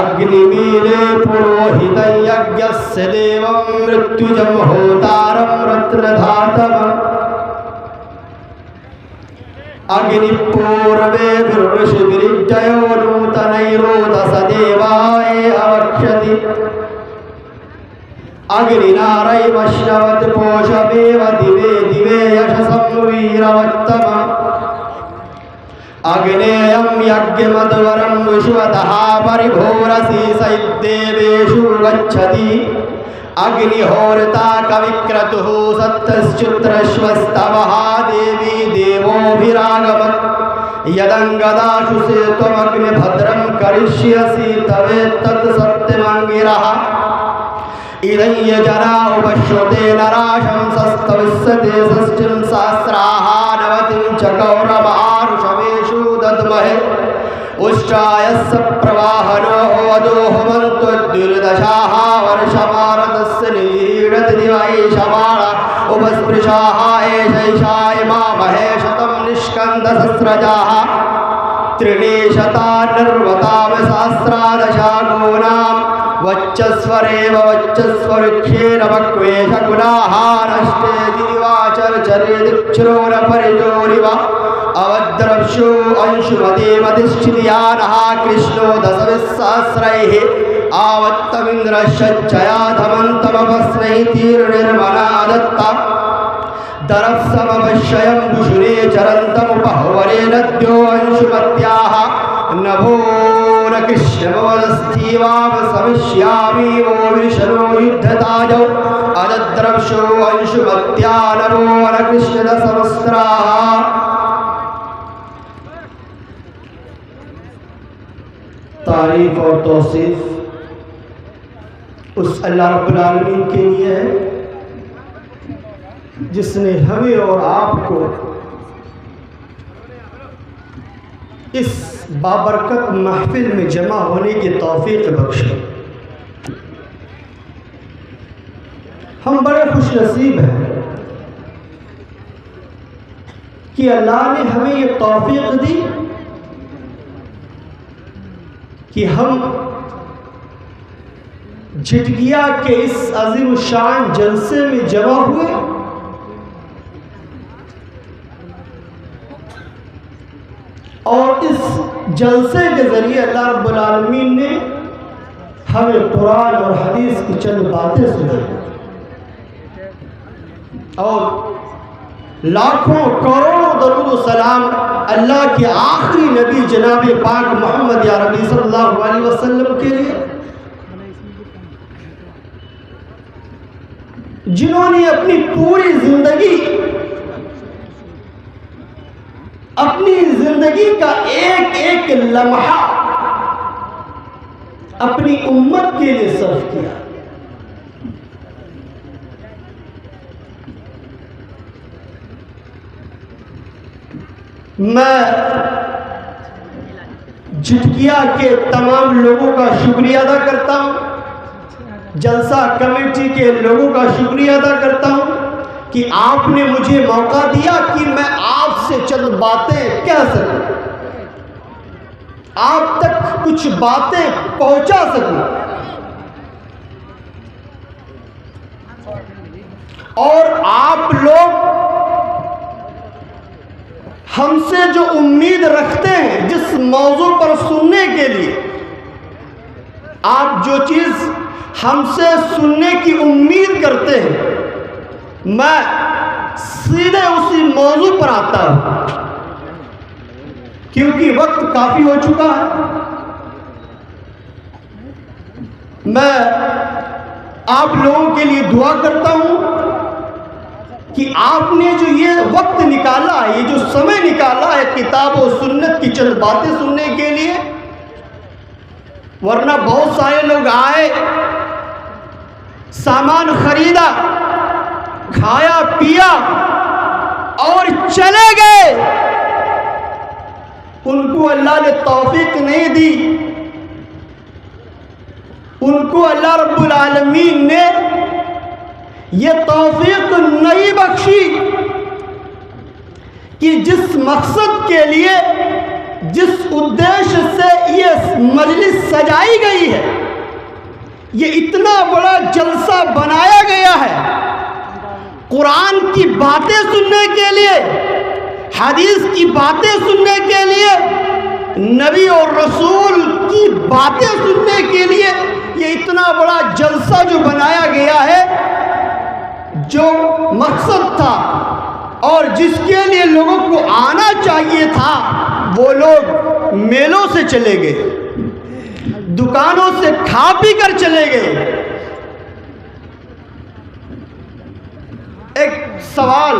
अग्निमीले पुरोहित यज्ञस्य देवं मृत्युजं होतारं रत्नधातवम्. अग्निपूर्वे ऋषिभिर्जयो नूतनैरोदस देवाय अवक्षति. अग्निनारैवश्नवत् पोषमेव दिवे दिवे यशसं वीरवत्तमम्. अग्नेयं यज्ञमध्वरं विश्वतः परिभोरसि सैदेवेषु गच्छति. अग्निहोर्ता कविक्रतुः सप्तश्चित्रश्वस्तवः देवी देवोभिरागमत्. यदङ्गदाशु से त्वमग्निभद्रं करिष्यसि तवेत्तत् सत्यमङ्गिरः. इदं यजना उपश्रुते नराशं सस्तविष्यते षष्ठीं सहस्राः नवतिं च कौरवारुषमेषु दद्महे. उष्ट्रायस्य प्रवाहनो अदोहमन्त्वद्युर्दशाः वर्षमारतस्य नीडतिदिवैषमाण उपस्पृशाः एषैषाय मामहे शतं निष्कन्दसस्रजाः. त्रिणीशता निर्वताम सहस्रादशागूनाम्. वच्चस्वरेव वच्चस्वरुक्षेण वक्वेश गुणाः नष्टे दिवाचरचरे दिक्षुरो न परिजोरिव. अवद्रवशो अंशुमदेमधिष्ठितियानः कृष्णो दशविसहस्रैः. आवत्तमिन्द्रश्चया धमन्तमपस्नैतीर्निर्मला दत्ता. दरप्समवश्यं दुषुरे चरन्तमुपहवरे नद्यो अंशुमत्याः. नभो न कृष्णमवदस्तीवाम समिष्यामि वो विषणो युद्धताजौ. अदद्रवशो अंशुमत्या नभो न कृष्णदशवस्त्राः. तारीफ और तौसीफ उस अल्लाह रब्बुल आलमीन के लिए है जिसने हमें और आपको इस बाबरकत महफिल में जमा होने की तौफीक बख्शी। हम बड़े खुश नसीब हैं कि अल्लाह ने हमें ये तौफीक दी कि हम झिटकिया के इस अजीम शान जलसे में जमा हुए और इस जलसे के जरिए अल्लाह रब्बुल आलमीन ने हमें कुरान और हदीस की चंद बातें सुनाई और लाखों करोड़ों दरूद व सलाम अल्लाह के आखिरी नबी जनाब पाक मोहम्मद या रबी सल्लल्लाहु अलैहि वसल्लम के लिए, जिन्होंने अपनी पूरी जिंदगी का एक एक लम्हा अपनी उम्मत के लिए सर्फ किया। मैं झिटकिया के तमाम लोगों का शुक्रिया अदा करता हूं, जलसा कमेटी के लोगों का शुक्रिया अदा करता हूं कि आपने मुझे मौका दिया कि मैं आपसे चंद बातें कह सकूं। आप तक कुछ बातें पहुंचा सकूं और आप लोग हमसे जो उम्मीद रखते हैं जिस मौजू पर सुनने के लिए, आप जो चीज़ हमसे सुनने की उम्मीद करते हैं, मैं सीधे उसी मौजू पर आता हूं, क्योंकि वक्त काफी हो चुका है। मैं आप लोगों के लिए दुआ करता हूं कि आपने जो ये वक्त निकाला है, ये जो समय निकाला है किताब और सुन्नत की चंद बातें सुनने के लिए, वरना बहुत सारे लोग आए, सामान खरीदा, खाया पिया और चले गए। उनको अल्लाह ने तौफीक नहीं दी, उनको अल्लाह रब्बुल आलमीन ने ये तौफीक नहीं बख्शी कि जिस मकसद के लिए, जिस उद्देश्य से ये मजलिस सजाई गई है, ये इतना बड़ा जलसा बनाया गया है कुरान की बातें सुनने के लिए, हदीस की बातें सुनने के लिए, नबी और रसूल की बातें सुनने के लिए, ये इतना बड़ा जलसा जो बनाया गया है, जो मकसद था और जिसके लिए लोगों को आना चाहिए था, वो लोग मेलों से चले गए, दुकानों से खा पी कर चले गए। एक सवाल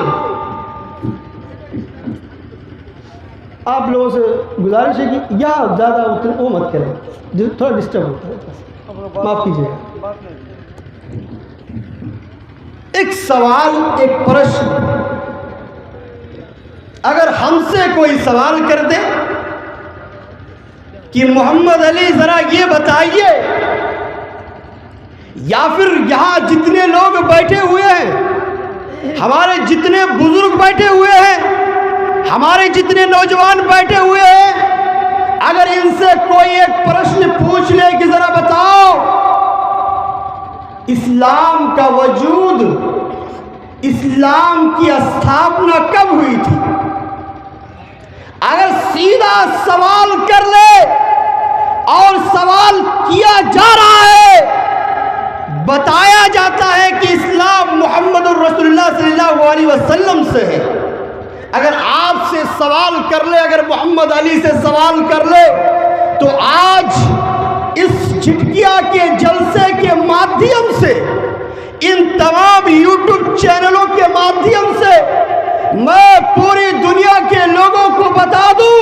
आप लोगों से गुजारिश है कि यहाँ ज़्यादा उतने वो मत करें, जो थोड़ा डिस्टर्ब होता है, माफ़ कीजिएगा। एक सवाल, एक प्रश्न, अगर हमसे कोई सवाल कर दे कि मोहम्मद अली ज़रा ये बताइए, या फिर यहाँ जितने लोग बैठे हुए हैं, हमारे जितने बुजुर्ग बैठे हुए हैं, हमारे जितने नौजवान बैठे हुए हैं, अगर इनसे कोई एक प्रश्न पूछ ले कि जरा बताओ इस्लाम का वजूद, इस्लाम की स्थापना कब हुई थी, अगर सीधा सवाल कर ले और सवाल किया जा रहा है, बताया जाता है कि इस्लाम मोहम्मद रसूलुल्लाह सल्लल्लाहु अलैहि वसल्लम से है, अगर आपसे सवाल कर ले, अगर मोहम्मद अली से सवाल कर ले, तो आज इस झिटकिया के जलसे के माध्यम से, इन तमाम यूट्यूब चैनलों के माध्यम से मैं पूरी दुनिया के लोगों को बता दूं,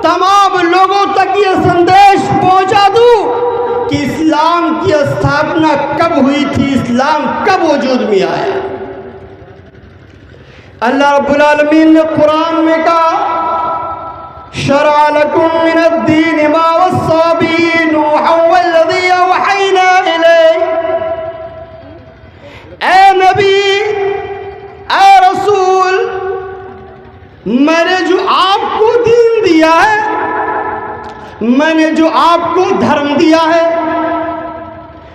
तमाम लोगों तक ये संदेश पहुंचा दूं कि इस्लाम की स्थापना कब हुई थी, इस्लाम कब वजूद में आया। अल्लाह रब्बुल आलमीन ने कुरान में कहा, शरअ लकुम मिनद्दीन मा वस्सा बिही नूहन वल्लज़ी अवहैना इलैक। ऐ नबी, ऐ रसूल, मैंने जो आपको दीन दिया है, मैंने जो आपको धर्म दिया है,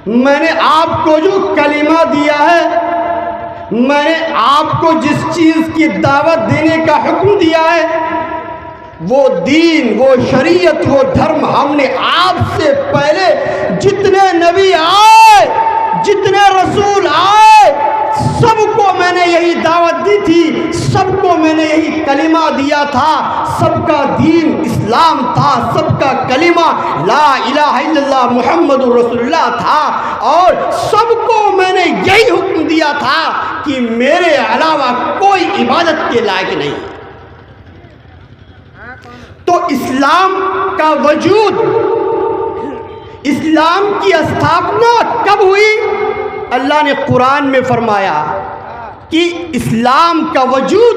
मैंने आपको जो कलिमा दिया है, मैंने आपको जिस चीज़ की दावत देने का हुक्म दिया है, वो दीन, वो शरीयत, वो धर्म हमने आपसे पहले जितने नबी आए, जितने रसूल आए, सबको मैंने यही दावत दी थी, सबको मैंने यही कलिमा दिया था, सबका दीन इस्लाम था, सबका कलिमा ला इलाहा इल्लल्लाह मुहम्मदुर रसूलुल्लाह था, और सबको मैंने यही हुक्म दिया था कि मेरे अलावा कोई इबादत के लायक नहीं। तो इस्लाम का वजूद, इस्लाम की स्थापना कब हुई? अल्लाह ने कुरान में फरमाया कि इस्लाम का वजूद,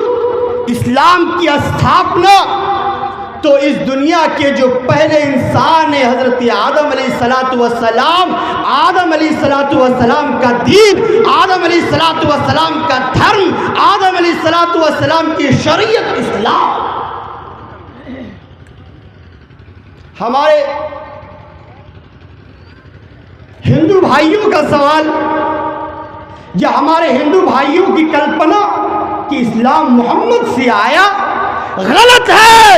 इस्लाम की स्थापना तो इस दुनिया के जो पहले इंसान है हज़रत आदम अलैहिस्सलातु वस्सलाम, आदम अलैहिस्सलातु वस्सलाम का दीन, आदम अलैहिस्सलातु वस्सलाम का धर्म, आदम अलैहिस्सलातु वस्सलाम की शरीयत इस्लाम, हमारे हिंदू भाइयों का सवाल या हमारे हिंदू भाइयों की कल्पना कि इस्लाम मोहम्मद से आया, गलत है।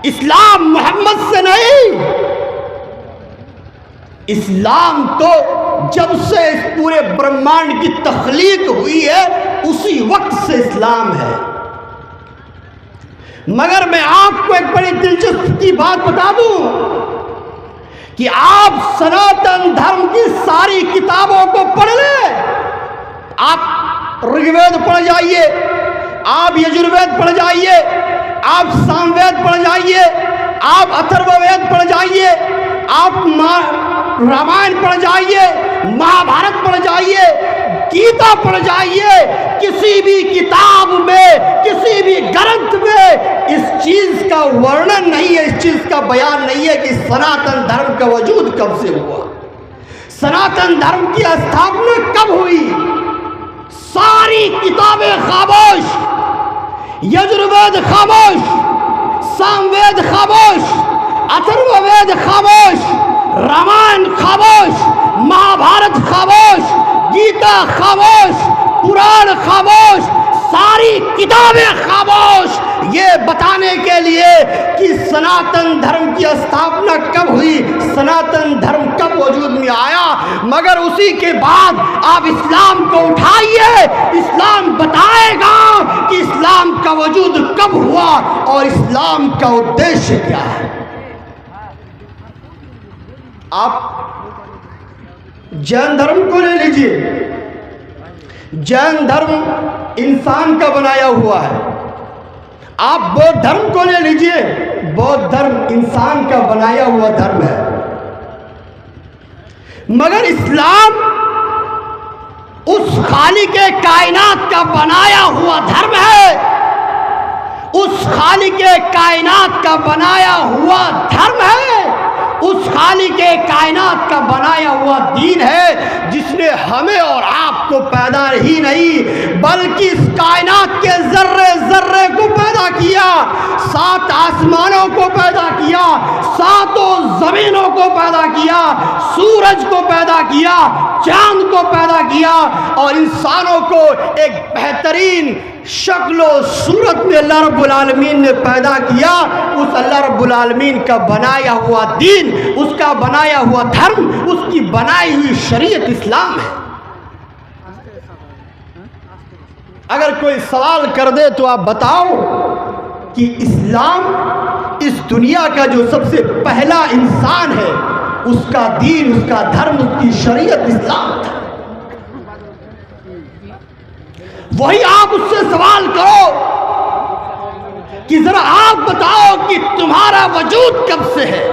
इस्लाम मोहम्मद से नहीं, इस्लाम तो जब से इस पूरे ब्रह्मांड की तख्लीक हुई है उसी वक्त से इस्लाम है। मगर मैं आपको एक बड़ी दिलचस्प की बात बता दूं कि आप सनातन धर्म की सारी किताबों को पढ़ लें। आप ऋग्वेद पढ़ जाइए, आप यजुर्वेद पढ़ जाइए, आप सामवेद पढ़ जाइए, आप अथर्ववेद पढ़ जाइए, आप रामायण पढ़ जाइए, महाभारत पढ़ जाइए, गीता पढ़ जाइए। किसी भी किताब में, किसी भी ग्रंथ में इस चीज का वर्णन नहीं है, इस चीज का बयान नहीं है कि सनातन धर्म का वजूद कब से हुआ, सनातन धर्म की स्थापना कब हुई। सारी किताबें खामोश, यजुर्वेद खामोश, सामवेद खामोश, अथर्ववेद खामोश, रामायण खामोश, महाभारत खामोश, गीता खामोश, पुराण खामोश, सारी किताबें खामोश, ये बताने के लिए कि सनातन धर्म की स्थापना कब हुई, सनातन धर्म कब वजूद में आया। मगर उसी के बाद आप इस्लाम को उठाइए, इस्लाम बताएगा कि इस्लाम का वजूद कब हुआ और इस्लाम का उद्देश्य क्या है। आप जैन धर्म को ले लीजिए, जैन धर्म इंसान का बनाया हुआ है। आप बौद्ध धर्म को ले लीजिए, बौद्ध धर्म इंसान का बनाया हुआ धर्म है। मगर इस्लाम उस खालिक़े कायनात का बनाया हुआ धर्म है, उस खालिक़े कायनात का बनाया हुआ धर्म है, उस खालिक़े कायनात का बनाया हुआ दीन है जिसने हमें और आपको पैदा ही नहीं बल्कि इस कायनात के जर्रे जर्रे को पैदा किया, 7 आसमानों को पैदा किया, 7 जमीनों को पैदा किया, सूरज को पैदा किया, चांद को पैदा किया और इंसानों को एक बेहतरीन शक्ल सूरत में अल्लाह रब्बुल आलमीन ने पैदा किया। उस अल्लाह रब्बुल आलमीन का बनाया हुआ दीन, उसका बनाया हुआ धर्म, उसकी बनाई हुई शरीयत इस्लाम है। अगर कोई सवाल कर दे तो आप बताओ कि इस्लाम इस दुनिया का जो सबसे पहला इंसान है उसका दीन, उसका धर्म, उसकी शरीयत इस्लाम था। वही आप उससे सवाल करो कि जरा आप बताओ कि तुम्हारा वजूद कब से है,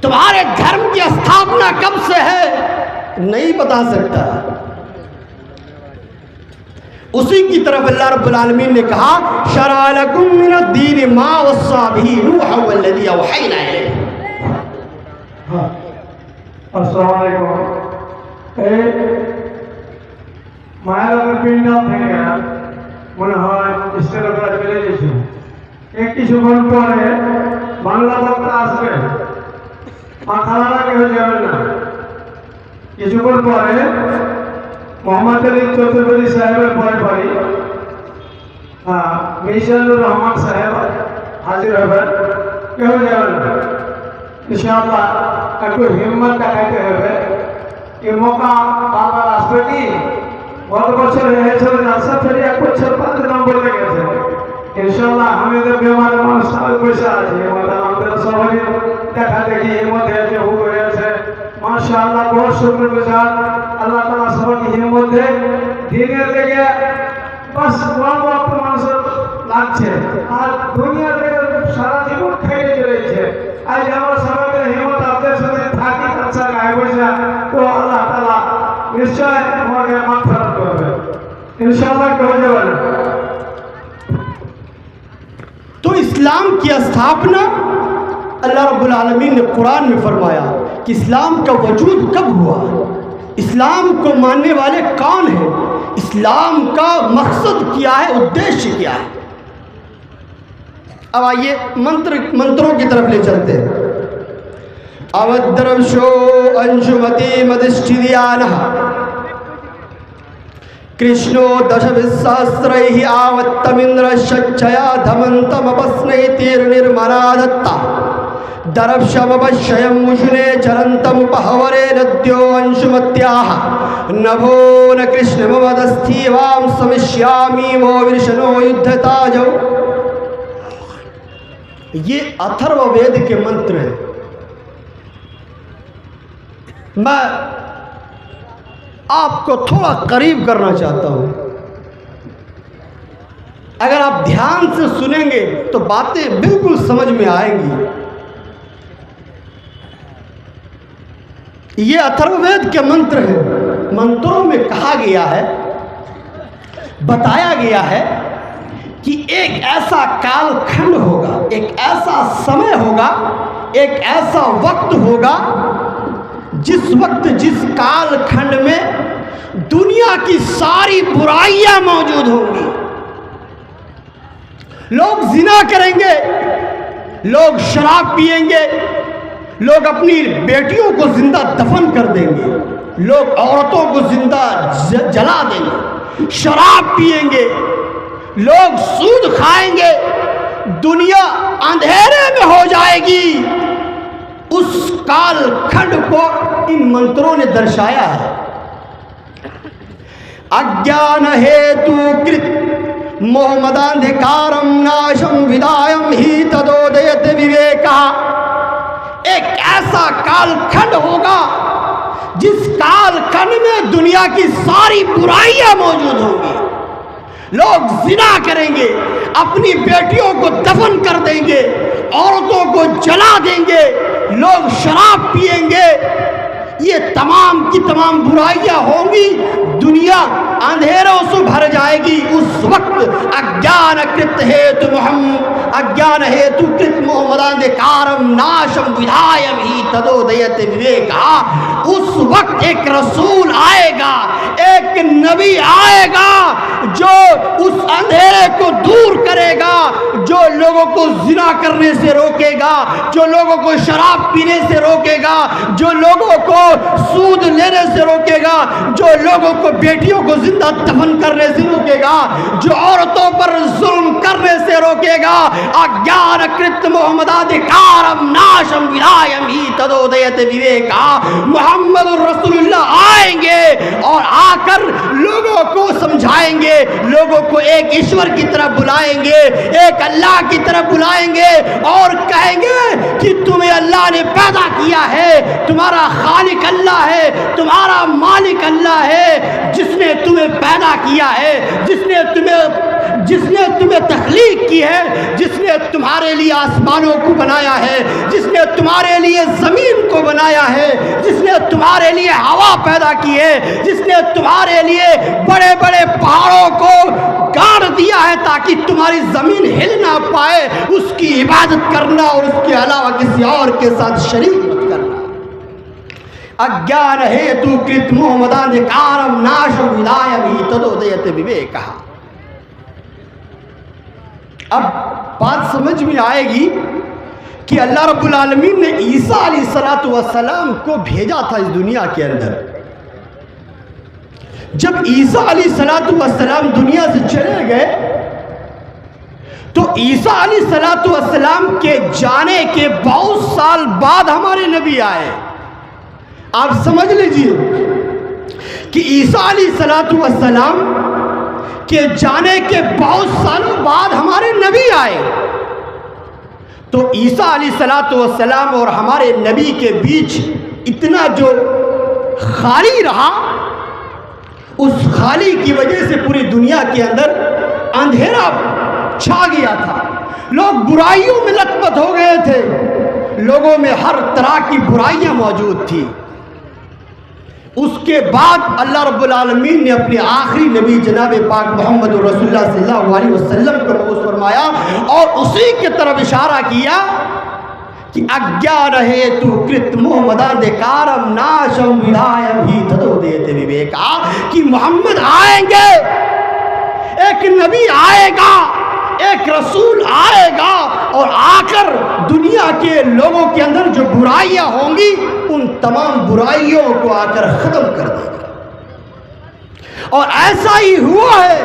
तुम्हारे धर्म की स्थापना कब से है, नहीं बता सकता। उसी की तरफ अल्लाह रब्बुल आलमीन ने कहा शरअ लकुम मिनद्दीन मा वस्सा बिही नूह वल्लज़ी अवहैना इलैह। अस्सलामु अलैकुम। মায়ের পিণ্ডা থেকে মনে হয় ইস্তেফা চলে গেছে। কিছুক্ষণ পরে বাংলা বক্তা আসবে, মাথার আগে হয়ে যাবে না। কিছুক্ষণ পরে মোহাম্মদ আলী চৌধুরী সাহেবের পরে পরে মিজানুর রহমান সাহেব হাজির হবেন, কেউ যাবে না। ইনশাআল্লাহ একটু হিম্মত দেখাইতে হবে। এই মৌকা বারবার আসবে কি? গত বছর হয়েছিল জালসা ফেরি 1 বছর 5 নম্বর লেগেছে। ইনশাআল্লাহ আমাদের বেমার মানুষ সবাই বসে আছে, আমাদের সবাই দেখা দেখি এর মধ্যে যে হুক হয়েছে। মাশাআল্লাহ বহুত শুকরগুজার, আল্লাহ তাআলা সবাইকে হিম্মত দেয়। দিনের দিকে বাস ওয়াক্ত মানুষের লাগছে আর দুনিয়া থেকে সারা জীবন খেয়ে চলেছে। আজ আমরা সবাইকে হিম্মত আপনাদের সাথে থাকি আচ্ছা গায়ে বসে তো আল্লাহ তাআলা নিশ্চয় আমাকে মাগফিরাত করবে इंशाअल्लाह। कहो जाए तो इस्लाम की स्थापना अल्लाह रब्बुल आलमीन ने कुरान में फरमाया कि इस्लाम का वजूद कब हुआ, इस्लाम को मानने वाले कौन हैं, इस्लाम का मकसद क्या है, उद्देश्य क्या है। अब आइए मंत्रों की तरफ ले चलते हैं। अवद्रवशो अंशुमती मदिष्ठिदियानः कृष्णो दशभिस्सहस्रैः आवत्तमिन्द्र शच्चया धमन्तमपस्नैतिर्निर्मना दत्ता दरक्षमपश्यं मुशुने चरन्तमुपहवरे नद्यो अंशुमत्याः नभो न कृष्णमवदस्थीवां समिष्यामि वो विर्शनो युद्धताजौ। ये अथर्ववेद के मंत्र हैं। मैं आपको थोड़ा करीब करना चाहता हूं। अगर आप ध्यान से सुनेंगे तो बातें बिल्कुल समझ में आएंगी। ये अथर्ववेद के मंत्र हैं। मंत्रों में कहा गया है, बताया गया है कि एक ऐसा कालखंड होगा, एक ऐसा समय होगा, एक ऐसा वक्त होगा जिस वक्त, जिस कालखंड में दुनिया की सारी बुराइयां मौजूद होंगी। लोग जिना करेंगे, लोग शराब पिएंगे, लोग अपनी बेटियों को जिंदा दफन कर देंगे, लोग औरतों को जिंदा जला देंगे, शराब पिएंगे, लोग सूद खाएंगे, दुनिया अंधेरे में हो जाएगी। उस कालखंड को इन मंत्रों ने दर्शाया है। अज्ञान हेतु कृत मोहमदांधिकारम नाशम विदायम ही तदोदयत विवेका। एक ऐसा कालखंड होगा जिस कालखंड में दुनिया की सारी बुराइयां मौजूद होंगी। लोग जिना करेंगे, अपनी बेटियों को दफन कर देंगे, औरतों को जला देंगे, लोग शराब पिएंगे। ये तमाम की तमाम बुराइयां होंगी, दुनिया अंधेरों से भर जाएगी। उस वक्त अज्ञान हेतु कृत मोहमदांधिकारम नाशम विधायम ही तदोदयत विवेका। उस वक्त एक रसूल आएगा, एक नबी आएगा जो उस अंधेरे को दूर करेगा, जो लोगों को जिना करने से रोकेगा, जो लोगों को शराब पीने से रोकेगा, जो लोगों को सूद लेने से रोकेगा, जो लोगों को बेटियों को जिंदा दफन करने से रोकेगा, जो औरतों पर जुल्म करने से रोकेगा। अज्ञान कृत मोहम्मदाधिकारम नाशम विधायम ही तदोदयत विवेका। मोहम्मद रसूलुल्लाह आएंगे और आकर लोगों को समझाएंगे, लोगों को एक ईश्वर की तरफ बुलाएंगे, एक अल्लाह की तरफ बुलाएंगे और कहेंगे कि तुम्हें अल्लाह ने पैदा किया है, तुम्हारा खालिक अल्लाह है, तुम्हारा मालिक अल्लाह है, जिसने तुम्हें पैदा किया है, जिसने तुम्हें तख्लीक की है, जिसने तुम्हारे लिए आसमानों को बनाया है, जिसने तुम्हारे लिए जमीन को बनाया है, जिसने तुम्हारे लिए हवा पैदा की है, जिसने तुम्हारे लिए बड़े बड़े पहाड़ों को गाड़ दिया है ताकि तुम्हारी जमीन हिल ना पाए। उसकी इबादत करना और उसके अलावा किसी और के साथ शरीक मत करना। अज्ञान हेतु कृत मोहम्मदाधिकारम नाशम विदायम ही तदोदयत विवेका। अब बात समझ में आएगी कि अल्लाह रब्बुल आलमीन ने ईसा अलैहिस्सलातु वस्सलाम को भेजा था इस दुनिया के अंदर। जब ईसा अलैहिस्सलातु वस्सलाम दुनिया से चले गए तो ईसा अलैहिस्सलातु वस्सलाम के जाने के बहुत साल बाद हमारे नबी आए। आप समझ लीजिए कि ईसा अलैहिस्सलातु वस्सलाम के जाने के बहुत सालों बाद हमारे नबी आए। तो ईसा अलैहिस्सलातु वस्सलाम और हमारे नबी के बीच इतना जो खाली रहा, उस खाली की वजह से पूरी दुनिया के अंदर अंधेरा छा गया था। लोग बुराइयों में लथपथ हो गए थे, लोगों में हर तरह की बुराइयां मौजूद थी। उसके बाद अल्लाह रब्बुल आलमीन ने अपने आखिरी नबी जनाब पाक मोहम्मद रसूलुल्लाह सल्लल्लाहु अलैहि वसल्लम को मबूस फरमाया और उसी की तरफ इशारा किया कि अज्ञान हेतु कृत मोहम्मदाधिकारम नाशम विदायम ही तदोदयत विवेका। कि मोहम्मद आएंगे, एक नबी आएगा एक रसूल आएगा और आकर दुनिया के लोगों के अंदर जो बुराइयां होंगी उन तमाम बुराइयों को आकर खत्म कर देगा। और ऐसा ही हुआ है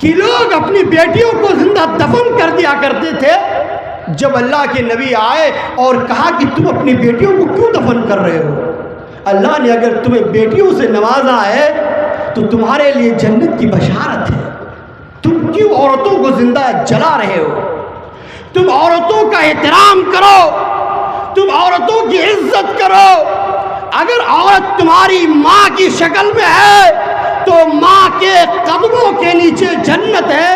कि लोग अपनी बेटियों को जिंदा दफन कर दिया करते थे। जब अल्लाह के नबी आए और कहा कि तुम अपनी बेटियों को क्यों दफन कर रहे हो, अल्लाह ने अगर तुम्हें बेटियों से नवाजा है तो तुम्हारे लिए जन्नत की बशारत है। तुम क्यों औरतों को जिंदा जला रहे हो? तुम औरतों का एहतराम करो, तुम औरतों की इज्जत करो। अगर औरत तुम्हारी माँ की शक्ल में है तो माँ के कदमों के नीचे जन्नत है।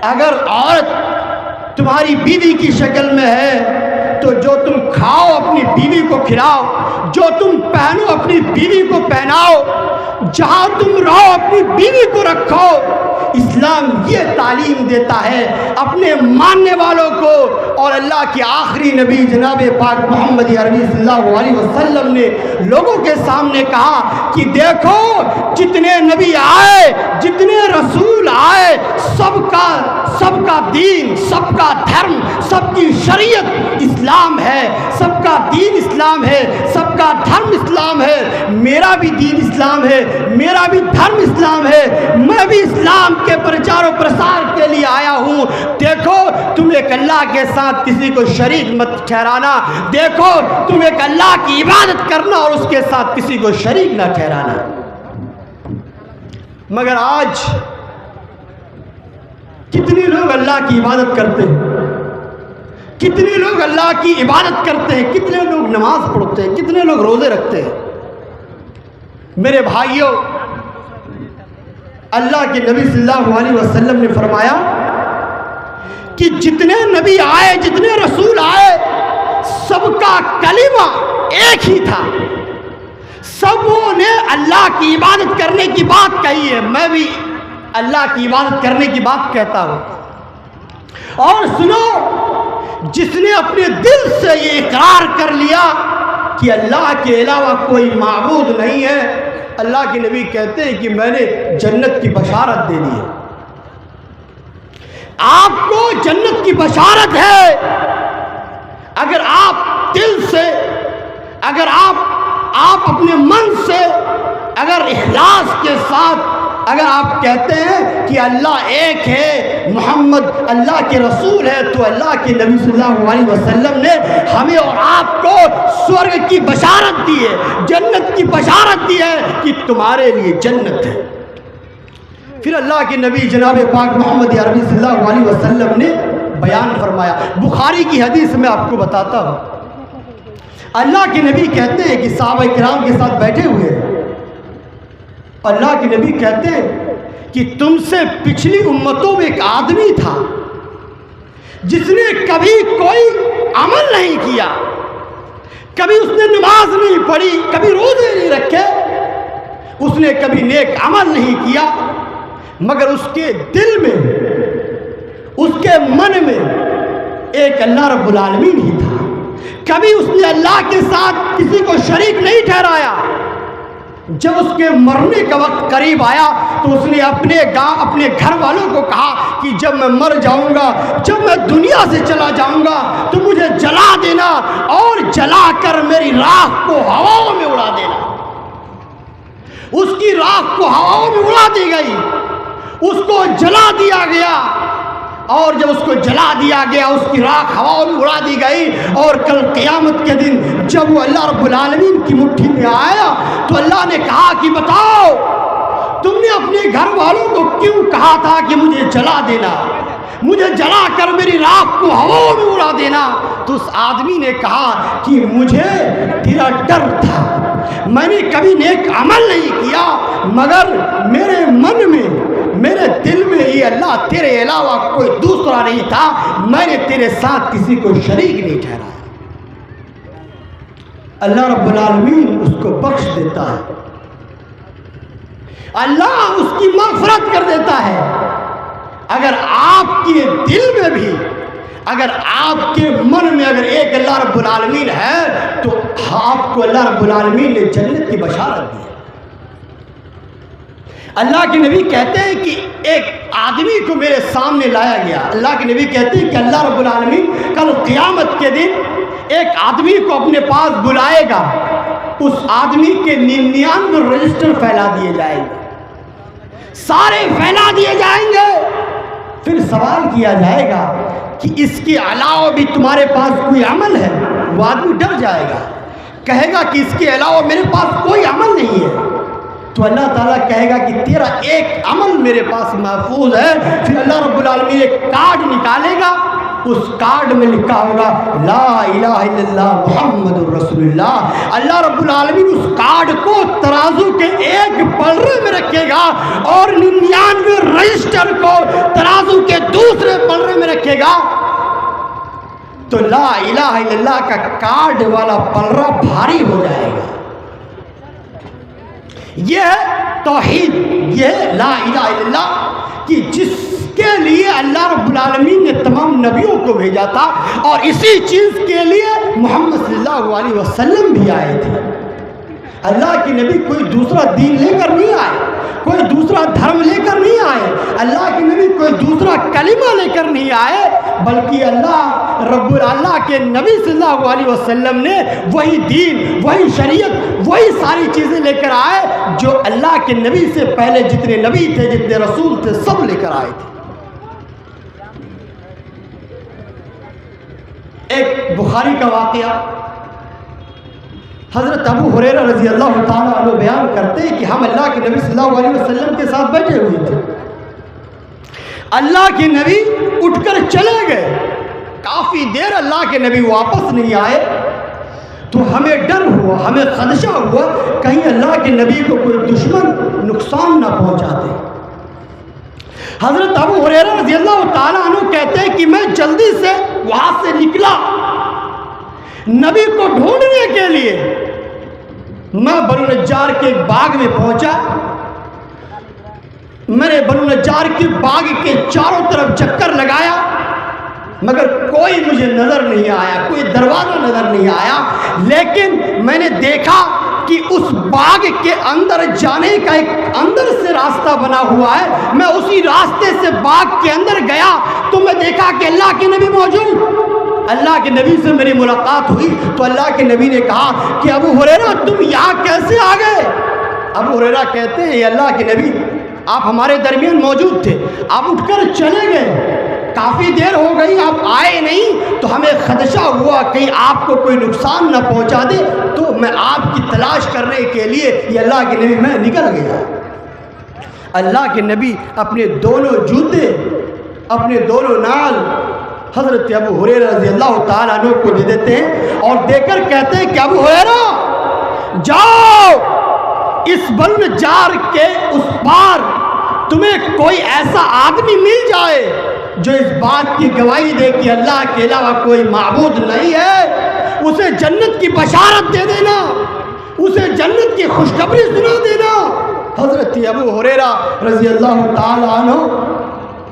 अगर औरत तुम्हारी बीवी की शक्ल में है तो जो तुम खाओ अपनी बीवी को खिलाओ, जो तुम पहनो अपनी बीवी को पहनाओ, जहां तुम रहो अपनी बीवी को रखो। इस्लाम ये तालीम देता है अपने मानने वालों को। और अल्लाह के आखिरी नबी जनाब पाक मोहम्मद अरबी सल्लल्लाहु अलैहि वसल्लम ने लोगों के सामने कहा कि देखो जितने नबी आए, जितने रसूल आए, सबका दीन, सबका धर्म, सबकी शरीयत इस्लाम है, सबका दीन इस्लाम है, सबका धर्म इस्लाम है। मेरा भी दीन इस्लाम है, मेरा भी धर्म इस्लाम है, मैं भी इस्लाम के प्रचार और प्रसार के लिए आया हूँ। देखो तुम एक अल्लाह के साथ किसी को शरीक मत ठहराना, देखो तुम एक अल्लाह की इबादत करना और उसके साथ किसी को शरीक ना ठहराना। मगर आज कितने लोग अल्लाह की इबादत करते हैं, कितने लोग अल्लाह की इबादत करते हैं, कितने लोग नमाज पढ़ते हैं, कितने लोग रोजे रखते हैं। मेरे भाइयों, अल्लाह के नबी सल्लल्लाहु अलैहि वसल्लम ने फरमाया कि जितने नबी आए, जितने रसूल आए, सबका कलीमा एक ही था। सबों ने अल्लाह की इबादत करने की बात कही है। मैं भी अल्लाह की इबादत करने की बात कहता हूं। और सुनो, जिसने अपने दिल से ये इकरार कर लिया कि अल्लाह के अलावा कोई माबूद नहीं है, अल्लाह के नबी कहते हैं कि मैंने जन्नत की बशारत दे दी है। आपको जन्नत की बशारत है अगर आप दिल से, अगर आप अपने मन से, अगर इखलास के साथ अगर आप कहते हैं कि अल्लाह एक है, मोहम्मद अल्लाह के रसूल है, तो अल्लाह के नबी सल्लल्लाहु अलैहि वसल्लम ने हमें और आपको स्वर्ग की बशारत दी है, जन्नत की बशारत दी है कि तुम्हारे लिए जन्नत है। फिर अल्लाह के नबी जनाब पाक मोहम्मद अरबी सल्लल्लाहु अलैहि वसल्लम ने बयान फरमाया, बुखारी की हदीस में आपको बताता हूँ। अल्लाह के नबी कहते हैं कि सहाबा किराम के साथ बैठे हुए, अल्लाह के नबी कहते हैं कि तुमसे पिछली उम्मतों में एक आदमी था जिसने कभी कोई अमल नहीं किया, कभी उसने नमाज नहीं पढ़ी, कभी रोजे नहीं रखे, उसने कभी नेक अमल नहीं किया, मगर उसके दिल में, उसके मन में एक अल्लाह रब्बुल आलमीन ही था। कभी उसने अल्लाह के साथ किसी को शरीक नहीं ठहराया। जब उसके मरने का वक्त करीब आया तो उसने अपने घर वालों को कहा कि जब मैं मर जाऊंगा, जब मैं दुनिया से चला जाऊंगा तो मुझे जला देना और जलाकर मेरी राख को हवाओं में उड़ा देना। उसकी राख को हवाओं में उड़ा दी गई, उसको जला दिया गया। और जब उसको जला दिया गया, उसकी राख हवाओं में उड़ा दी गई। और कल क़यामत के दिन जब वो अल्लाह रब्बुल आलमीन की मुट्ठी में आया तो अल्लाह ने कहा कि बताओ तुमने अपने घर वालों को क्यों कहा था कि मुझे जला देना, मुझे जला कर मेरी राख को हवाओं में उड़ा देना। तो उस आदमी ने कहा कि मुझे तेरा डर था, मैंने कभी नेक अमल नहीं किया, मगर मेरे मन में, मेरे दिल में ये अल्लाह तेरे अलावा कोई दूसरा नहीं था, मैंने तेरे साथ किसी को शरीक नहीं ठहराया। अल्लाह रब्बुल आलमीन उसको बख्श देता है, अल्लाह उसकी मग़फ़िरत कर देता है। अगर आपके दिल में भी, अगर आपके मन में अगर एक अल्लाह रब्बुल आलमीन है तो आपको अल्लाह रब्बुल आलमीन ने जन्नत की बशारत दी है। अल्लाह के नबी कहते हैं कि एक आदमी को मेरे सामने लाया गया। अल्लाह के नबी कहते हैं कि अल्लाह रब्बुल आलमीन कल क़यामत के दिन एक आदमी को अपने पास बुलाएगा, उस आदमी के 99 रजिस्टर फैला दिए जाएंगे, सारे फैला दिए जाएंगे। फिर सवाल किया जाएगा कि इसके अलावा भी तुम्हारे पास कोई अमल है? वो आदमी डर जाएगा, कहेगा कि इसके अलावा मेरे पास कोई अमल नहीं है। तो अल्लाह ताला कहेगा कि तेरा एक अमल मेरे पास महफूज है। फिर अल्लाह रब्बुल आलमीन एक कार्ड निकालेगा, उस कार्ड में लिखा होगा ला इलाहा इल्लल्लाह मुहम्मदुर रसूलुल्लाह। अल्लाह रब्बुल आलमीन उस कार्ड को तराजू के एक पलड़े में रखेगा और 99 रजिस्टर को तराजू के दूसरे पलड़े में रखेगा। तो ला इलाहा इल्लल्लाह का कार्ड वाला पलड़ा भारी हो जाएगा। यह है तौहीद, यह है ला इलाहा इल्लल्लाह कि जिसके लिए अल्लाह रब्बुल आलमीन ने तमाम नबियों को भेजा था और इसी चीज़ के लिए मोहम्मद सल्लल्लाहु अलैहि वसल्लम भी आए थे। अल्लाह के नबी कोई दूसरा दीन लेकर नहीं आए, कोई दूसरा धर्म लेकर नहीं आए, अल्लाह के नबी कोई दूसरा कलिमा लेकर नहीं आए, बल्कि अल्लाह के नबी सल्लल्लाहु अलैहि वसल्लम ने वही दीन, वही शरीयत, वही सारी चीज़ें लेकर आए जो अल्लाह के नबी से पहले जितने नबी थे, जितने रसूल थे, सब लेकर आए थे। एक बुखारी का वाक़या, हज़रत अबू हुरैरा रज़ी अल्लाह ताला अन्हु बयान करते हैं कि हम अल्लाह के नबी सल्लल्लाहु अलैहि वसल्लम के साथ बैठे हुए थे। अल्लाह के नबी उठकर चले गए, काफ़ी देर अल्लाह के नबी वापस नहीं आए। तो हमें डर हुआ, हमें खदशा हुआ कहीं अल्लाह के नबी को कोई दुश्मन नुकसान ना पहुंचाते। हज़रत अबू हुरैरा रज़ी अल्लाह ताला अन्हु कहते हैं कि मैं जल्दी से वहाँ से निकला नबी को ढूंढने के लिए। मैं बनु नज्जार के एक बाग में पहुंचा। मैंने बनु नज्जार के बाग के चारों तरफ चक्कर लगाया, मगर कोई मुझे नज़र नहीं आया, कोई दरवाज़ा नज़र नहीं आया। लेकिन मैंने देखा कि उस बाग के अंदर जाने का एक अंदर से रास्ता बना हुआ है। मैं उसी रास्ते से बाग के अंदर गया तो मैं देखा कि अल्लाह के नबी मौजूद। अल्लाह के नबी से मेरी मुलाकात हुई तो अल्लाह के नबी ने कहा कि अबू हुरैरा तुम यहाँ कैसे आ गए? अबू हुरैरा कहते हैं अल्लाह के नबी आप हमारे दरमियान मौजूद थे, आप उठकर चले गए, काफ़ी देर हो गई आप आए नहीं, तो हमें खदशा हुआ कहीं आपको कोई नुकसान न पहुँचा दे, तो मैं आपकी तलाश करने के लिए ये अल्लाह के नबी मैं निकल गया। अल्लाह के नबी अपने दोनों जूते, अपने दोनों नाल हज़रत अबू हुरैरा रज़ी अल्लाह ताला अन्हु को दे देते हैं और देकर कहते हैं कि अबू हुरैरा जाओ इस बनु नज्जार के उस पार तुम्हें कोई ऐसा आदमी मिल जाए जो इस बात की गवाही दे कि अल्लाह के अलावा कोई माबूद नहीं है, उसे जन्नत की बशारत दे देना, उसे जन्नत की खुशखबरी सुना देना। हज़रत अबू हुरैरा रज़ी अल्लाह ताला अन्हु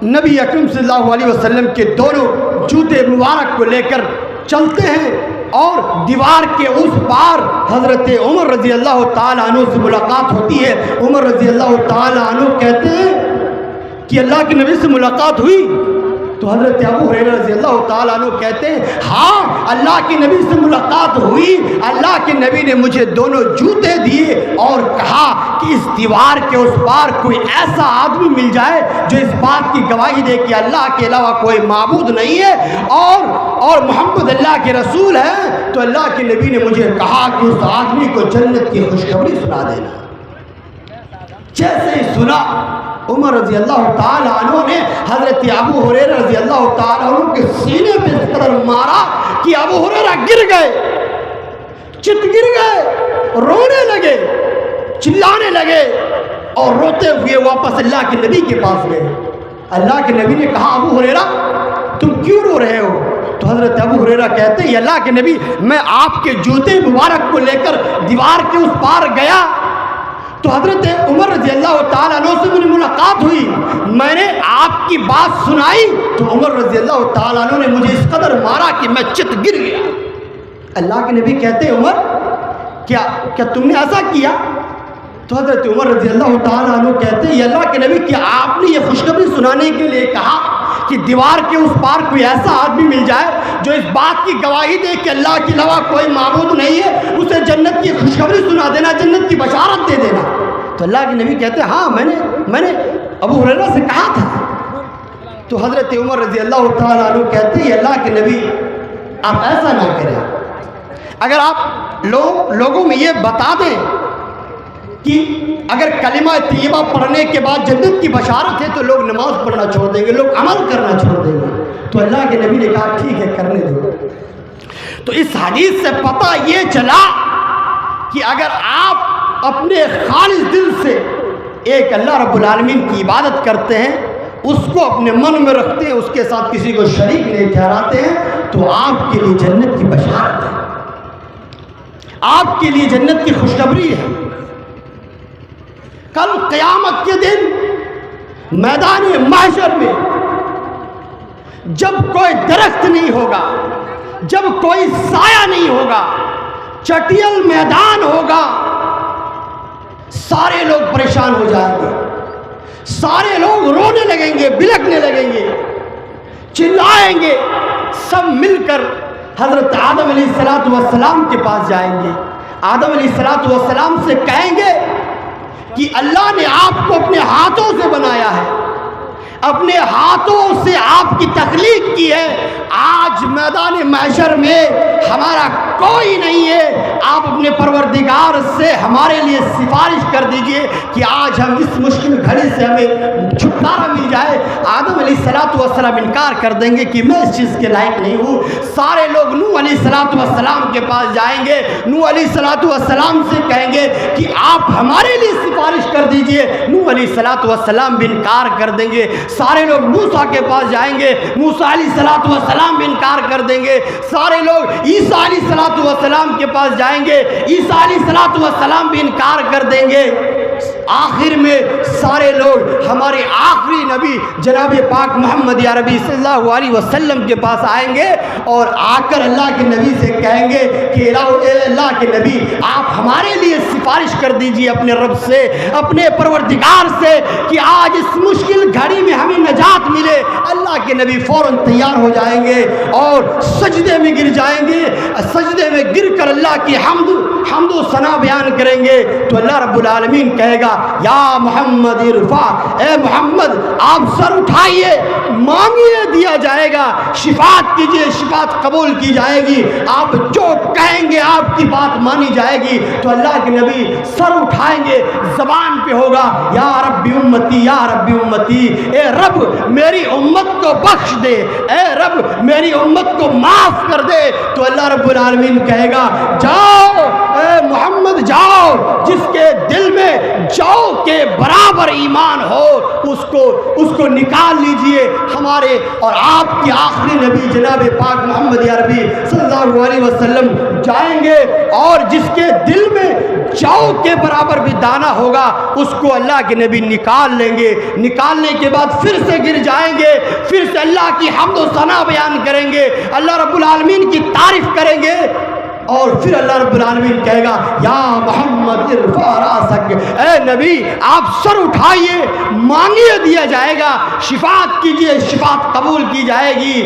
नबी अकरम सल्लल्लाहु अलैहि वसल्लम के दोनों जूते मुबारक को लेकर चलते हैं और दीवार के उस पार हज़रत उमर रज़ी अल्लाह ताला अन्हु से मुलाकात होती है। उमर रज़ी अल्लाह ताला अन्हु कहते हैं कि अल्लाह के नबी से मुलाकात हुई? तो हज़रत अबू हुरैरा रज़ी अल्लाह ताला अन्हु कहते हैं हाँ अल्लाह के नबी से मुलाकात हुई। अल्लाह के नबी ने मुझे दोनों जूते दिए और कहा कि इस दीवार के उस पार कोई ऐसा आदमी मिल जाए जो इस बात की गवाही दे कि अल्लाह के अलावा कोई माबूद नहीं है और मोहम्मद अल्लाह के रसूल है। तो अल्लाह के नबी ने मुझे कहा कि उस आदमी को जन्नत की खुशखबरी सुना देना। जैसे ही सुना उमर रज़ी अल्लाह ताला अन्हु ने हज़रत अबू हुरैरा रज़ी अल्लाह ताला अन्हु के सीने पे इस कदर मारा कि अबू हुरैरा गिर गए, चित गिर गए, रोने लगे, चिल्लाने लगे और रोते हुए वापस अल्लाह के नबी के पास गए। अल्लाह के नबी ने कहा अबू हुरैरा तुम क्यों रो रहे हो? तो हज़रत अबू हुरैरा कहते हैं अल्लाह के नबी मैं आपके जूते मुबारक को लेकर दीवार के उस पार गया तो हज़रत उमर रज़ी अल्लाह ताला अन्हु से मेरी मुलाकात हुई, मैंने आपकी बात सुनाई तो उमर रज़ी अल्लाह ताला अन्हु ने मुझे इस कदर मारा कि मैं चित गिर गया। अल्लाह के नबी कहते हैं उमर क्या तुमने ऐसा किया? तो हज़रत उमर रज़ी अल्लाह ताला अन्हु कहते हैं, अल्लाह के नबी, कि आपने ये खुशखबरी सुनाने के लिए कहा कि दीवार के उस पार कोई ऐसा आदमी मिल जाए जो इस बात की गवाही दे कि अल्लाह के अलावा कोई माबूद नहीं है, उसे जन्नत की खुशखबरी सुना देना, जन्नत की बशारत दे देना। तो अल्लाह के नबी कहते हैं, हाँ मैंने अबू हुरैरा से कहा था। तो हज़रत उमर रज़ी अल्लाह ताला अन्हु कहते हैं, अल्लाह के नबी आप ऐसा ना करें, अगर आप लोगों में ये बता दें कि अगर कलिमा तैयबा पढ़ने के बाद जन्नत की बशारत है तो लोग नमाज पढ़ना छोड़ देंगे, लोग अमल करना छोड़ देंगे। तो अल्लाह के नबी ने कहा ठीक है, करने दो। तो इस हदीस से पता ये चला कि अगर आप अपने खालिस दिल से एक अल्लाह रब्बुल आलमीन की इबादत करते हैं, उसको अपने मन में रखते हैं, उसके साथ किसी को शरीक नहीं ठहराते हैं, तो आपके लिए जन्नत की बशारत है, आपके लिए जन्नत की खुशखबरी है। कल क़यामत के दिन मैदान महशर में जब कोई दरख्त नहीं होगा, जब कोई साया नहीं होगा, चटियल मैदान होगा, सारे लोग परेशान हो जाएंगे, सारे लोग रोने लगेंगे, बिलखने लगेंगे, चिल्लाएंगे। सब मिलकर हज़रत आदम अलैहिस्सलातु वस्सलाम के पास जाएंगे। आदम अलैहिस्सलातु वस्सलाम से कहेंगे कि अल्लाह ने आपको अपने हाथों से बनाया है, अपने हाथों से आपकी तख्लीक की है। आज मैदान महशर में हमारा कोई नहीं है, आप अपने परवरदिगार से हमारे लिए सिफारिश कर दीजिए कि आज हम इस मुश्किल घड़ी से हमें छुटकारा मिल जाए। आदम अलैहिस्सलातु वस्सलाम इनकार कर देंगे कि मैं इस चीज़ के लायक नहीं हूँ। सारे लोग नूह अलैहिस्सलातु वस्सलाम के पास जाएंगे, नूह अलैहिस्सलातु वस्सलाम से कहेंगे कि आप हमारे लिए सिफारिश कर दीजिए। नूह अलैहिस्सलातु वस्सलाम भी इनकार कर देंगे। सारे लोग मूसा के पास जाएंगे, मूसा अलैहिस्सलातु वस्सलाम भी इनकार कर देंगे। सारे लोग ईसा अलैहिस्सलातु वस्सलाम के पास जाएंगे, ईसा अलैहिस्सलातु वस्सलाम भी इनकार कर देंगे। आखिर में सारे लोग हमारे आखिरी नबी जनाब पाक मोहम्मद अरबी सल्लल्लाहु अलैहि वसल्लम के पास आएंगे और आकर अल्लाह के नबी से कहेंगे कि अल्लाह के नबी आप हमारे लिए सिफारिश कर दीजिए अपने रब से, अपने परवरदिगार से कि आज इस मुश्किल घड़ी में हमें नजात मिले। अल्लाह के नबी फ़ौरन तैयार हो जाएंगे और सजदे में गिर जाएंगे। सजदे में गिर कर अल्लाह की हम्दो सना बयान करेंगे। तो अल्लाह रब्बुल आलमीन कहेगा, या मोहम्मद इरफा, ए मोहम्मद आप सर उठाइए, मांगिए दिया जाएगा, शिफात कीजिए, शिफात कबूल की जाएगी, आप जो कहेंगे आपकी बात मानी जाएगी। तो अल्लाह के नबी सर उठाएंगे, जबान पे होगा या रब्बी उम्मती, या रब्बी उम्मती, ए रब मेरी उम्मत को बख्श दे, ए रब मेरी उम्मत को माफ कर दे। तो अल्लाह रब्बुल आलमीन कहेगा, जाओ ए मोहम्मद जाओ, जिसके दिल में जौ के बराबर ईमान हो उसको निकाल लीजिए। हमारे और आपके आखिरी नबी जनाब पाक मोहम्मद अरबी सल्लल्लाहु अलैहि वसल्लम जाएंगे और जिसके दिल में जौ के बराबर भी दाना होगा उसको अल्लाह के नबी निकाल लेंगे। निकालने के बाद फिर से गिर जाएंगे, फिर से अल्लाह की हम्द व सना बयान करेंगे, अल्लाह रब्बुल आलमीन की तारीफ करेंगे और फिर अल्लाह रब्बुल आलमीन कहेगा, या मोहम्मद इरफा रासक, ए नबी आप सर उठाइए, मांगिए दिया जाएगा, शिफात कीजिए, शिफात कबूल की जाएगी।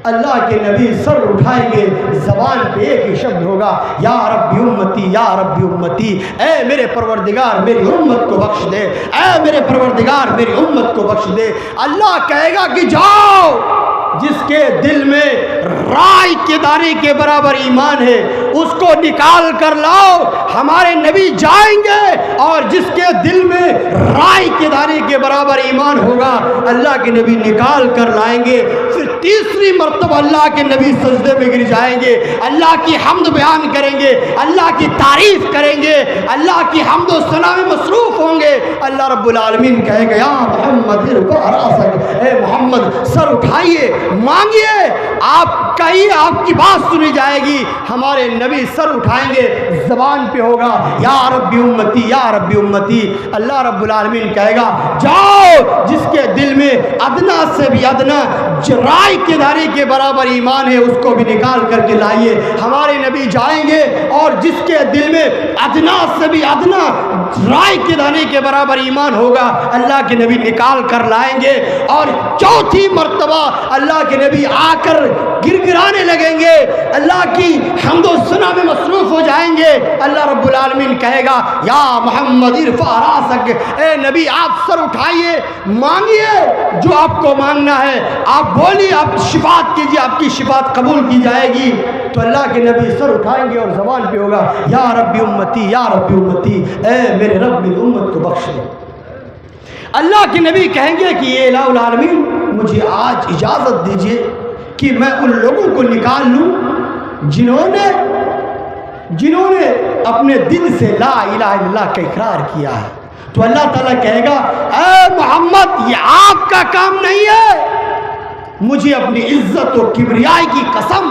अल्लाह के नबी सर उठाएंगे, ज़बान पे एक ही शब्द होगा, या रब्बी उम्मती, या रब्बी उम्मती, ए मेरे परवरदिगार मेरी उम्मत को बख्श दे, ए मेरे परवरदिगार मेरी उम्मत को बख्श दे। अल्लाह कहेगा कि जाओ, जिसके दिल में राई के दाने के बराबर ईमान है उसको निकाल कर लाओ। हमारे नबी जाएंगे और जिसके दिल में राई के दाने के बराबर ईमान होगा अल्लाह के नबी निकाल कर लाएंगे। फिर तीसरी मर्तबा अल्लाह के नबी सजदे में गिर जाएंगे, अल्लाह की हम्द बयान करेंगे, अल्लाह की तारीफ करेंगे, अल्लाह की हम्द व सना में मसरूफ़ होंगे। अल्लाह रब्बुल आलमीन कहेगा, या मोहम्मद इरफा रासक, ए मोहम्मद सर उठाइए, मांगिए, आप आपका ही आपकी बात सुनी जाएगी। हमारे नबी सर उठाएंगे, ज़बान पे होगा या रब्बी उम्मती या रब्बी उम्मती। अल्लाह रब्बुल आलमीन कहेगा जाओ, जिसके दिल में अदना से भी अदना राई के दाने के बराबर ईमान है उसको भी निकाल करके लाइए। हमारे नबी जाएंगे और जिसके दिल में अदना से भी अदना राई के दाने के बराबर ईमान होगा अल्लाह के नबी निकाल कर लाएंगे। और चौथी मर्तबा अल्लाह के नबी आकर गिरगिराने लगेंगे, अल्लाह की हम्दो सना में मसरूफ़ हो जाएंगे। अल्लाह रब्बुल आलमीन कहेगा या मोहम्मद इरफ़ा रासक, ए नबी आप सर उठाइए, मांगिए जो आपको मांगना है, आप बोलिए, आप शिफात कीजिए, आपकी शिफात कबूल की जाएगी। तो अल्लाह के नबी सर उठाएंगे और ज़बान पे होगा या रब्बी उम्मती या रब्बी उम्मती, ए मेरे रब मेरी उम्मत को बख्श दे। अल्लाह के नबी कहेंगे कि ये इलाहुल आलमीन मुझे आज इजाज़त दीजिए कि मैं उन लोगों को निकाल लूँ जिन्होंने अपने दिल से ला इलाहा इल्लल्लाह का इकरार किया है। तो अल्लाह ताला कहेगा ए मोहम्मद ये आपका काम नहीं है, मुझे अपनी इज्जत और किबरियाई की कसम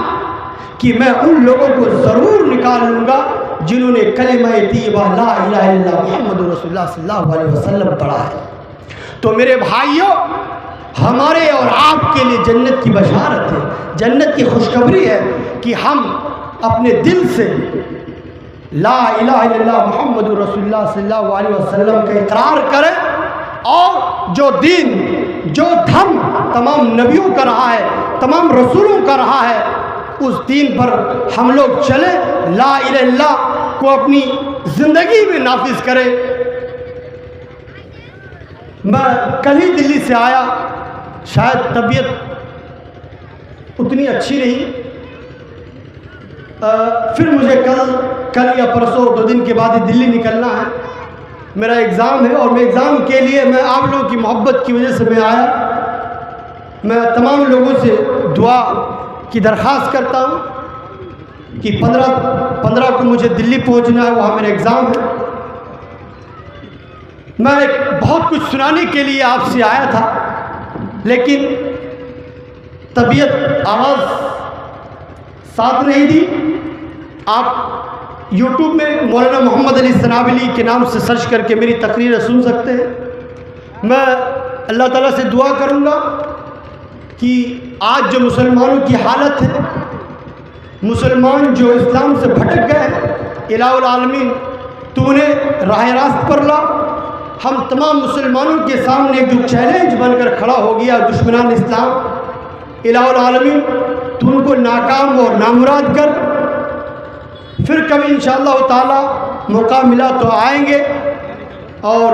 कि मैं उन लोगों को ज़रूर निकाल लूँगा जिन्होंने कलिमा तैयबा ला इलाहा इल्लल्लाह मुहम्मदुर रसूलुल्लाह सल्लल्लाहु अलैहि वसल्लम पढ़ा है। तो मेरे भाइयों, हमारे और आपके लिए जन्नत की बशारत है, जन्नत की खुशखबरी है कि हम अपने दिल से ला इलाहा इल्लल्लाह मुहम्मदुर रसूलुल्लाह सल्लल्लाहु अलैहि वसल्लम का इकरार करें और जो दीन जो धर्म तमाम नबियों का रहा है, तमाम रसूलों का रहा है, उस दीन पर हम लोग चले, ला इलाहा इल्लल्लाह को अपनी ज़िंदगी में नाफिज करें। मैं कल ही दिल्ली से आया, शायद तबीयत उतनी अच्छी नहीं, फिर मुझे कल या परसों 2 दिन के बाद ही दिल्ली निकलना है, मेरा एग्ज़ाम है और मैं एग्ज़ाम के लिए मैं आप लोगों की मोहब्बत की वजह से मैं आया। मैं तमाम लोगों से दुआ की दरख्वास्त करता हूँ कि 15 को मुझे दिल्ली पहुँचना है, वहाँ मेरा एग्ज़ाम है। मैं बहुत कुछ सुनाने के लिए आपसे आया था, लेकिन तबीयत आवाज़ साथ नहीं दी। आप YouTube में मौलाना मोहम्मद अली सनाबली के नाम से सर्च करके मेरी तकरीरें सुन सकते हैं। मैं अल्लाह ताला से दुआ करूँगा कि आज जो मुसलमानों की हालत है, मुसलमान जो इस्लाम से भटक गए हैं, इलाहुल आलमीन तू उन्हें राह रास्त पर ला। हम तमाम मुसलमानों के सामने जो चैलेंज बनकर खड़ा हो गया दुश्मनान इस्लाम, इलाहुल आलमीन तू उनको नाकाम और नामुराद कर। फिर कभी इंशाअल्लाह ताला मौका मिला तो आएंगे और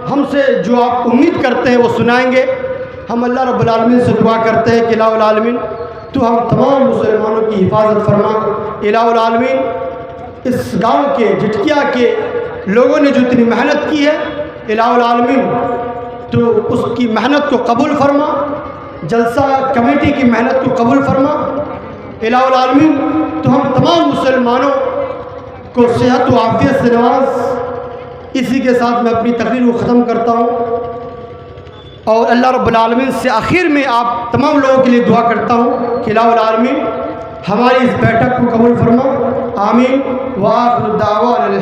हमसे जो आप उम्मीद करते हैं वो सुनाएंगे। हम अल्लाह रब्बुल आलमीन से दुआ करते हैं कि इलाहुल आलमीन तो हम तमाम मुसलमानों की हिफाजत फरमा। इलाहुल आलमीन इस गांव के झिटकिया के लोगों ने जो इतनी मेहनत की है, इलाहुल आलमीन तो उसकी मेहनत को कबूल फरमा, जलसा कमेटी की मेहनत को कबूल फरमा। इलाहुल आलमीन तो हम तमाम मुसलमानों को सेहत व आफियत से नवाज। इसी के साथ मैं अपनी तकरीर को ख़त्म करता हूँ और अल्लाह रब्बुल आलमीन से आखिर में आप तमाम लोगों के लिए दुआ करता हूँ कि इलाहुल आलमीन हमारी इस बैठक को कबूल फरमा। आमीन। व आखिर दावा